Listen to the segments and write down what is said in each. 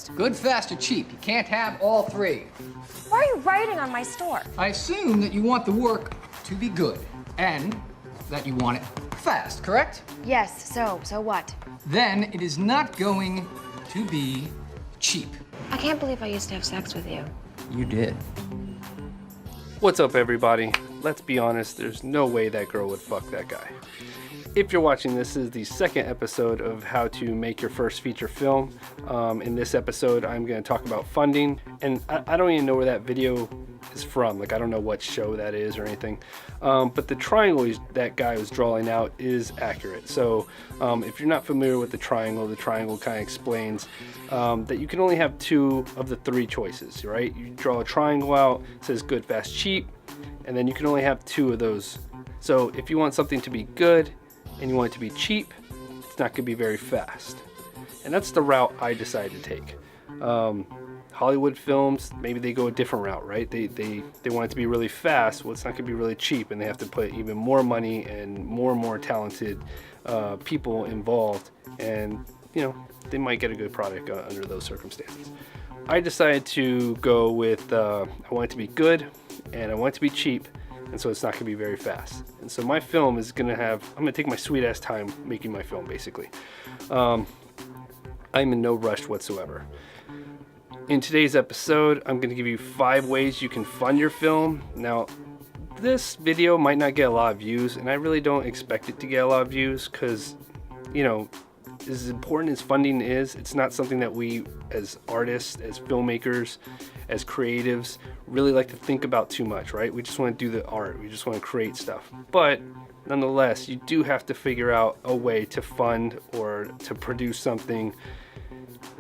fast. Good, fast, or cheap. You can't have all three. Why are you writing on my store? I assume that you want the work to be good and that you want it fast, correct? Yes, so what? Then it is not going to be cheap. I can't believe I used to have sex with you. You did. What's up, everybody? Let's be honest, there's no way that girl would fuck that guy. If you're watching, this is the second episode of how to make your first feature film. In this episode, I'm going to talk about funding, and I don't even know where that video is from. Like, I don't know what show that is or anything. But the triangle that guy was drawing out is accurate. So if you're not familiar with the triangle kind of explains that you can only have two of the three choices, right? You draw a triangle out, it says good, fast, cheap, and then you can only have two of those. So if you want something to be good and you want it to be cheap, it's not going to be very fast. And that's the route I decided to take. Hollywood films, maybe they go a different route, right? They want it to be really fast. Well, it's not going to be really cheap, and they have to put even more money and more talented people involved, and you know, they might get a good product under those circumstances. I decided to go with I want it to be good and I want it to be cheap, and so it's not going to be very fast. And so my film is going to have, I'm going to take my sweet ass time making my film, basically. I'm in no rush whatsoever. In today's episode, I'm going to give you 5 ways you can fund your film. Now, this video might not get a lot of views, and I really don't expect it to get a lot of views because, you know, as important as funding is, it's not something that we as artists, as filmmakers, as creatives really like to think about too much, right? We just want to do the art, we just want to create stuff. But nonetheless, you do have to figure out a way to fund or to produce something.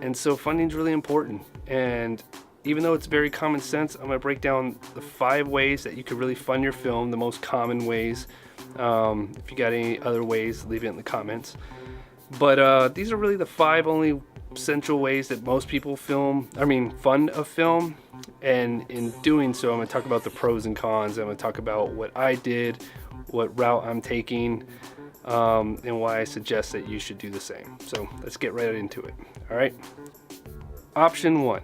And so funding is really important. And even though it's very common sense, I'm going to break down the 5 ways that you could really fund your film, the most common ways. If you got any other ways, leave it in the comments. But these are really the 5 only central ways that most people fund a film. And in doing so, I'm going to talk about the pros and cons. I'm going to talk about what I did, what route I'm taking, and why I suggest that you should do the same. So let's get right into it. All right. Option 1,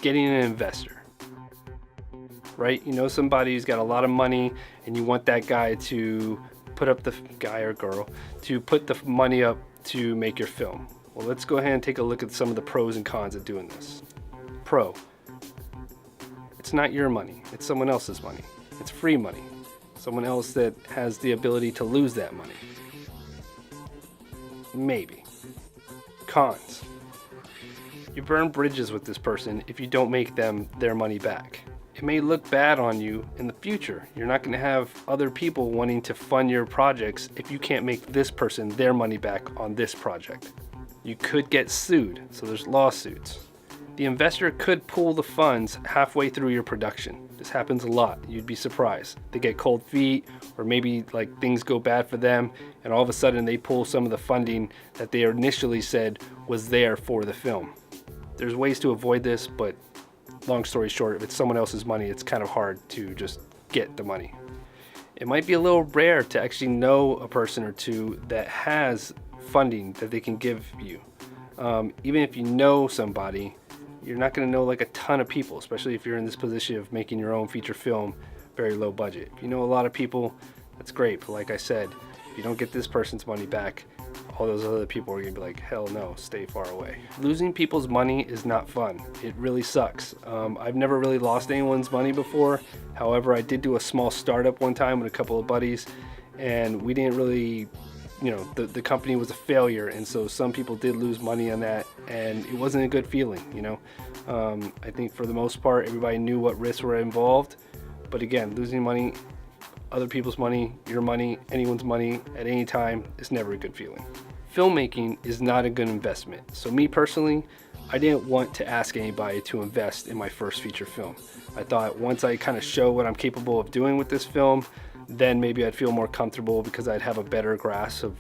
getting an investor. Right? You know somebody who's got a lot of money and you want that guy to put up the guy or girl to put the money up to make your film. Well, let's go ahead and take a look at some of the pros and cons of doing this. Pro, it's not your money, it's someone else's money. It's free money. Someone else that has the ability to lose that money. Maybe. Cons, you burn bridges with this person if you don't make them their money back. It may look bad on you in the future. You're not going to have other people wanting to fund your projects if you can't make this person their money back on this project. You could get sued, so there's lawsuits. The investor could pull the funds halfway through your production. This happens a lot. You'd be surprised. They get cold feet, or maybe like things go bad for them, and all of a sudden they pull some of the funding that they initially said was there for the film. There's ways to avoid this, but long story short, if it's someone else's money, it's kind of hard to just get the money. It might be a little rare to actually know a person or two that has funding that they can give you. Even if you know somebody, you're not going to know like a ton of people, especially if you're in this position of making your own feature film, very low budget. If you know a lot of people, that's great. But like I said, if you don't get this person's money back, all those other people are going to be like, hell no, stay far away. Losing people's money is not fun. It really sucks. I've never really lost anyone's money before. However, I did do a small startup one time with a couple of buddies, and we didn't really, you know, the company was a failure, and so some people did lose money on that, and it wasn't a good feeling, you know. I think for the most part, everybody knew what risks were involved, but again, losing money, other people's money, your money, anyone's money at any time is never a good feeling. Filmmaking is not a good investment. So me personally, I didn't want to ask anybody to invest in my first feature film. I thought once I kind of show what I'm capable of doing with this film, then maybe I'd feel more comfortable because I'd have a better grasp of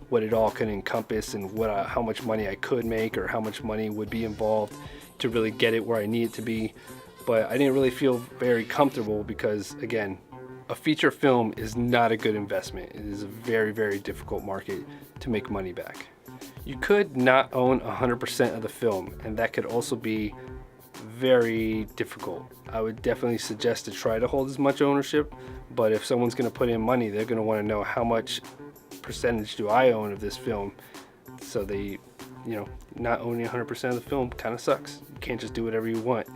what it all could encompass and how much money I could make or how much money would be involved to really get it where I need it to be. But I didn't really feel very comfortable because, again, a feature film is not a good investment. It is a very, very difficult market to make money back. You could not own 100% of the film, and that could also be very difficult. I would definitely suggest to try to hold as much ownership, but if someone's going to put in money, they're going to want to know how much percentage do I own of this film. So they, not owning 100% of the film kind of sucks. You can't just do whatever you want.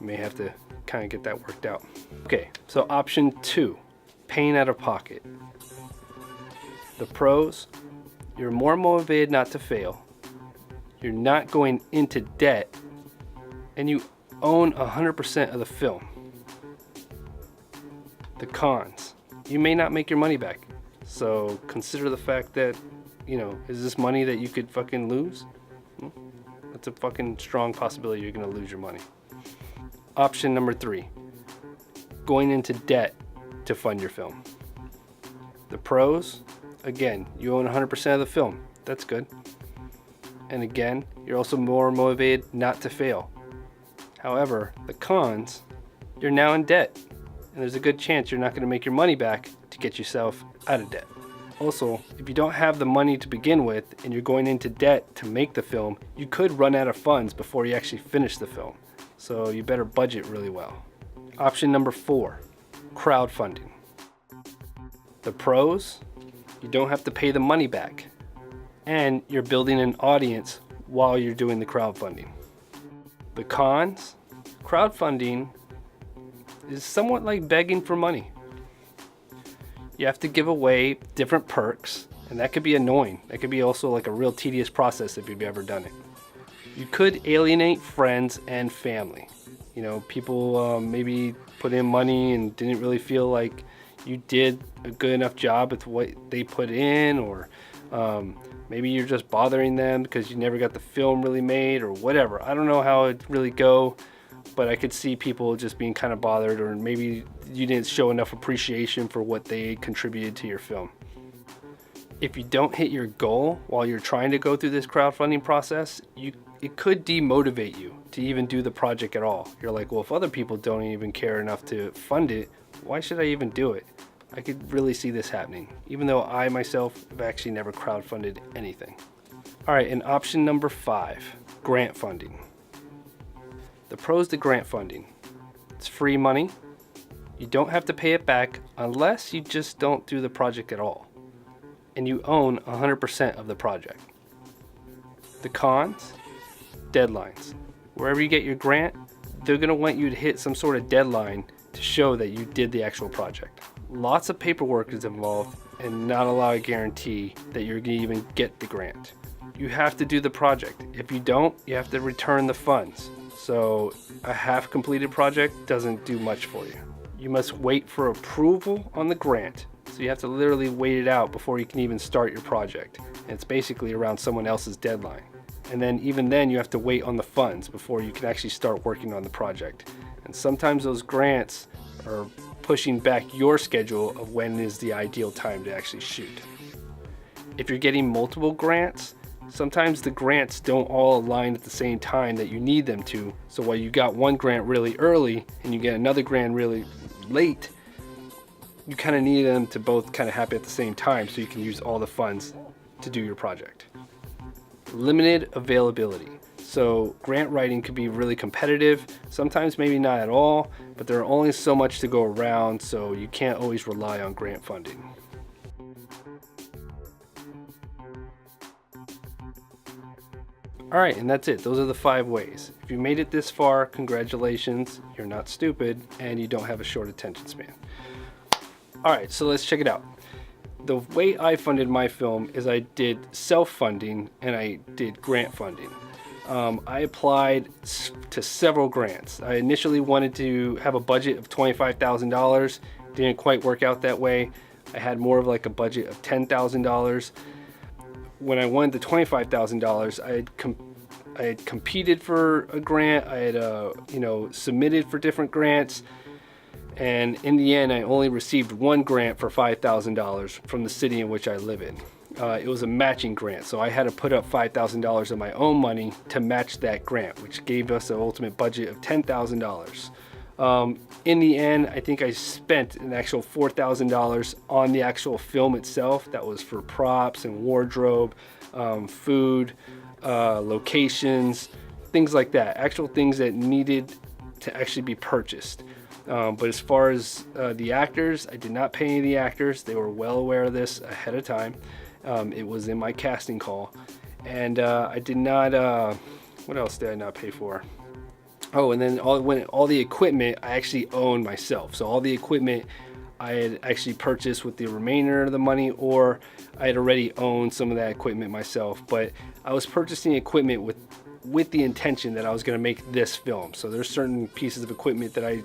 You may have to kind of get that worked out. Okay, so option 2, paying out of pocket. The pros: you're more motivated not to fail, you're not going into debt, and you own 100% of the film. The cons: you may not make your money back. So consider the fact that, is this money that you could fucking lose? That's a fucking strong possibility you're gonna lose your money. Option number 3, going into debt to fund your film. The pros: again, you own 100% of the film. That's good. And again, you're also more motivated not to fail. However, the cons: you're now in debt, and there's a good chance you're not going to make your money back to get yourself out of debt. Also, if you don't have the money to begin with and you're going into debt to make the film, you could run out of funds before you actually finish the film. So you better budget really well. Option number 4, crowdfunding. The pros: you don't have to pay the money back, and you're building an audience while you're doing the crowdfunding. The cons: crowdfunding is somewhat like begging for money. You have to give away different perks, and that could be annoying. That could be also like a real tedious process if you've ever done it. You could alienate friends and family. People maybe put in money and didn't really feel like you did a good enough job with what they put in, or maybe you're just bothering them because you never got the film really made or whatever. I don't know how it really go, but I could see people just being kind of bothered, or maybe you didn't show enough appreciation for what they contributed to your film. If you don't hit your goal while you're trying to go through this crowdfunding process, it could demotivate you to even do the project at all. You're like, well, if other people don't even care enough to fund it, why should I even do it? I could really see this happening, even though I myself have actually never crowdfunded anything. All right, and option number 5, grant funding. The pros to grant funding: it's free money. You don't have to pay it back unless you just don't do the project at all, and you own 100% of the project. The cons: deadlines. Wherever you get your grant, they're going to want you to hit some sort of deadline to show that you did the actual project. Lots of paperwork is involved, and not a lot of guarantee that you're going to even get the grant. You have to do the project. If you don't, you have to return the funds. So a half-completed project doesn't do much for you. You must wait for approval on the grant. So you have to literally wait it out before you can even start your project. And it's basically around someone else's deadline. And then even then you have to wait on the funds before you can actually start working on the project. And sometimes those grants are pushing back your schedule of when is the ideal time to actually shoot. If you're getting multiple grants, sometimes the grants don't all align at the same time that you need them to. So while you got one grant really early and you get another grant really late, you kind of need them to both kind of happen at the same time so you can use all the funds to do your project. Limited availability. So grant writing could be really competitive, sometimes maybe not at all, but there are only so much to go around, so you can't always rely on grant funding. Alright, and that's it. Those are the 5 ways. If you made it this far, congratulations, you're not stupid, and you don't have a short attention span. Alright, so let's check it out. The way I funded my film is I did self-funding and I did grant funding. I applied to several grants. I initially wanted to have a budget of $25,000. Didn't quite work out that way. I had more of like a budget of $10,000. When I won the $25,000, I had competed for a grant. I had submitted for different grants, and in the end, I only received one grant for $5,000 from the city in which I live in. It was a matching grant, so I had to put up $5,000 of my own money to match that grant, which gave us an ultimate budget of $10,000. In the end, I think I spent an actual $4,000 on the actual film itself. That was for props and wardrobe. food, locations, things like that. Actual things that needed to actually be purchased. But as far as the actors, I did not pay any of the actors. They were well aware of this ahead of time. It was in my casting call. And I did not, what else did I not pay for? Oh, and then all the equipment I actually owned myself. So all the equipment I had actually purchased with the remainder of the money, or I had already owned some of that equipment myself. But I was purchasing equipment with the intention that I was going to make this film. So there's certain pieces of equipment that I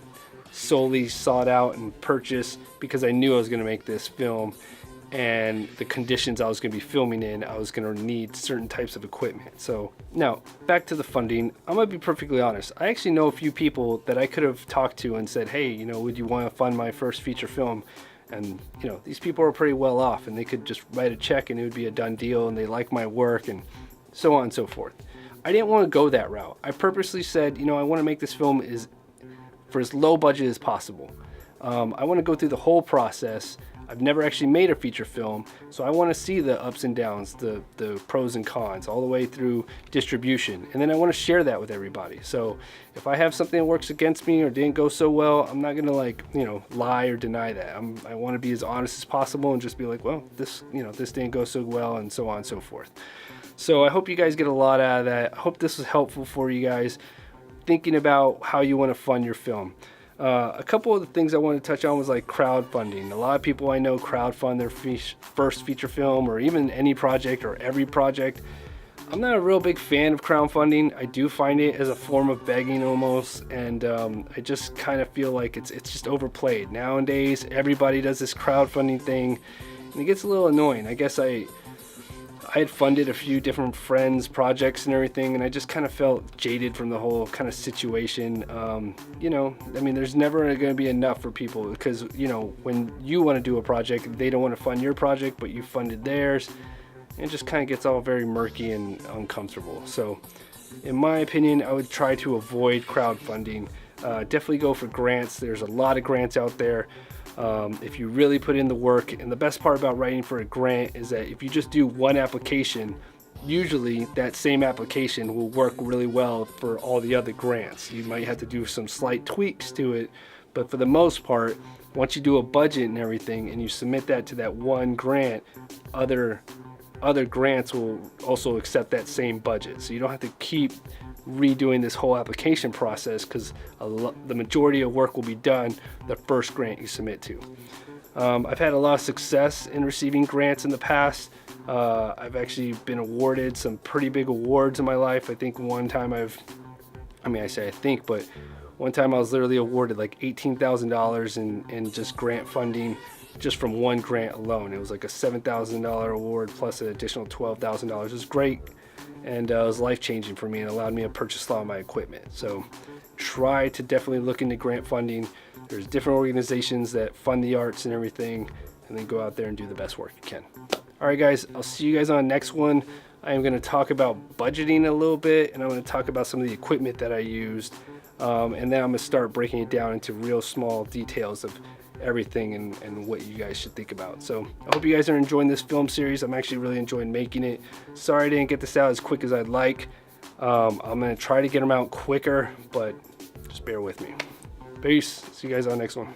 solely sought out and purchased because I knew I was going to make this film, and the conditions I was going to be filming in, I was going to need certain types of equipment. So now back to the funding. I'm going to be perfectly honest. I actually know a few people that I could have talked to and said, hey, would you want to fund my first feature film? And these people are pretty well off, and they could just write a check and it would be a done deal, and they like my work and so on and so forth. I didn't want to go that route. I purposely said, I want to make this film for as low budget as possible. I want to go through the whole process. I've never actually made a feature film, so I want to see the ups and downs, the pros and cons, all the way through distribution. And then I want to share that with everybody. So if I have something that works against me or didn't go so well, I'm not going to lie or deny that. I want to be as honest as possible and just be like, well, this didn't go so well, and so on and so forth. So I hope you guys get a lot out of that. I hope this was helpful for you guys thinking about how you want to fund your film. A couple of the things I wanted to touch on was like crowdfunding. A lot of people I know crowdfund their first feature film, or even any project or every project. I'm not a real big fan of crowdfunding. I do find it as a form of begging almost, and I just kind of feel like it's just overplayed. Nowadays, everybody does this crowdfunding thing, and it gets a little annoying. I guess I had funded a few different friends' projects and everything, and I just kind of felt jaded from the whole kind of situation. There's never going to be enough for people, because, when you want to do a project, they don't want to fund your project, but you funded theirs. It just kind of gets all very murky and uncomfortable. So, in my opinion, I would try to avoid crowdfunding. Definitely go for grants. There's a lot of grants out there. If you really put in the work, and the best part about writing for a grant is that if you just do one application, usually that same application will work really well for all the other grants. You might have to do some slight tweaks to it, but for the most part, once you do a budget and everything and you submit that to that one grant, other grants will also accept that same budget. So you don't have to keep redoing this whole application process, because the majority of work will be done the first grant you submit to. I've had a lot of success in receiving grants in the past. I've actually been awarded some pretty big awards in my life. I think one time one time I was literally awarded like $18,000 in just grant funding, just from one grant alone. It was like a $7,000 award plus an additional $12,000. It was great, and it was life-changing for me, and allowed me to purchase a lot of my equipment. So try to definitely look into grant funding. There's different organizations that fund the arts and everything, and then go out there and do the best work you can. All right, guys, I'll see you guys on the next one. I am going to talk about budgeting a little bit, and I'm going to talk about some of the equipment that I used, and then I'm going to start breaking it down into real small details of everything and what you guys should think about. So I hope you guys are enjoying this film series. I'm actually really enjoying making it. Sorry I didn't get this out as quick as I'd like. I'm going to try to get them out quicker, but just bear with me. Peace. See you guys on the next one.